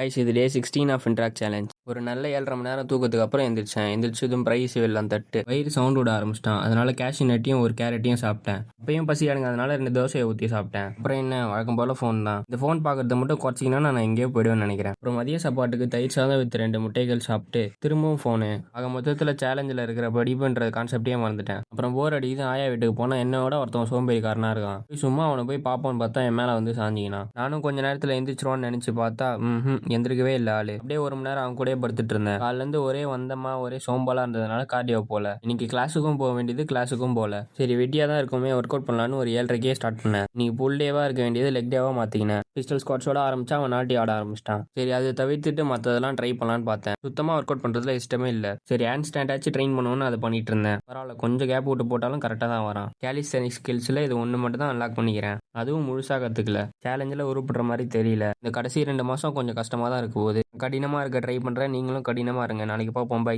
Guys இது டே 16 of interact challenge. ஒரு நல்ல 7.5 மணி நேரம் தூக்கத்துக்கு அப்புறம் எந்திரிச்சேன். எந்திரிச்சதும் ப்ரைஸ் எல்லாம் தட்டு வயிறு சவுண்ட் விட ஆரம்பிச்சிட்டான். அதனால கேஷ்யூ நட்டையும் ஒரு கேரட்டையும் சாப்பிட்டேன். அப்பயும் பசி அதனால 2 தோசையை ஊற்றி சாப்பிட்டேன். அப்புறம் என்ன வழக்கம் போல ஃபோன் தான். இந்த ஃபோன் பார்க்கறத மட்டும் குறைச்சிங்கன்னா நான் எங்கேயோ போயிடுவேன்னு நினைக்கிறேன். அப்புறம் மதிய சாப்பாட்டுக்கு தயிர் சாதம் வித் 2 முட்டைகள் சாப்பிட்டு திரும்பவும் ஃபோனு. ஆக மொத்தத்தில் சேலஞ்சில் இருக்கிற படிப்புன்ற கான்செப்டே மறந்துட்டேன். அப்புறம் போர் அடிக்குது ஆயா வீட்டுக்கு போனால் என்னோட ஒருத்தவன் சோம்பேறிக்காரனா இருக்கான். சும்மா அவனை போய் பார்ப்போன்னு பார்த்தா என் மேலே வந்து சாஞ்சிக்கினான். நானும் கொஞ்ச நேரத்தில் எந்திரிச்சிருவான்னு நினைச்சு பார்த்தா எந்திரிக்கவே இல்லை ஆளு. அப்படியே 1 மணி நேரம் அவன் கூட படுத்துட்டு இருந்தேன். காலைல இருந்து ஒரே வந்தமா ஒரே சோம்பலா இருந்ததுனால கார்டியோ போல. இன்னைக்கு கிளாஸுக்கும் போக வேண்டியது, கிளாஸுக்கும் போல. சரி வெட்டியா தான் இருக்குமே ஒர்க் அவுட் பண்ணலான்னு ஒரு 7:30 ஸ்டார்ட் பண்ணேன். இன்னைக்கு புல் டேவா இருக்க வேண்டியது லெக் டேவா மாத்திக்கினேன். பிஸ்டல் ஸ்குவாட்ஸோட ஆரம்பிச்சா அவன் நாட்டி ஆட ஆரம்பிச்சிட்டான். சரி அதை தவிர்த்துட்டு மற்றதெல்லாம் ட்ரை பண்ணலான்னு பார்த்தேன். சுத்தமா ஒர்க் அவுட் பண்றதுல இஷ்டமே இல்லை. சரி ஹேண்ட் ஸ்டாண்டாச்சும் ட்ரெயின் பண்ணுவோன்னு அதை பண்ணிட்டு இருந்தேன். பரவாயில்ல கொஞ்சம் கேப் விட்டு போட்டாலும் கரெக்டாக தான் வரான். கேலிஸ்தெனிக் ஸ்கில்ஸ்ல இது ஒன்று மட்டும் தான் அன்லாக் பண்ணிக்கிறேன். அதுவும் முழுசா கத்துக்கல. சேலஞ்சில் உருப்படுற மாதிரி தெரியல. இந்த கடைசி 2 மாசம் கொஞ்சம் கஷ்டமா தான் இருக்கு போகுது. கடினமா இருக்க ட்ரை பண்றேன். நீங்களும் கடினமா இருங்க. நாளைக்கு பார்ப்போம். பை.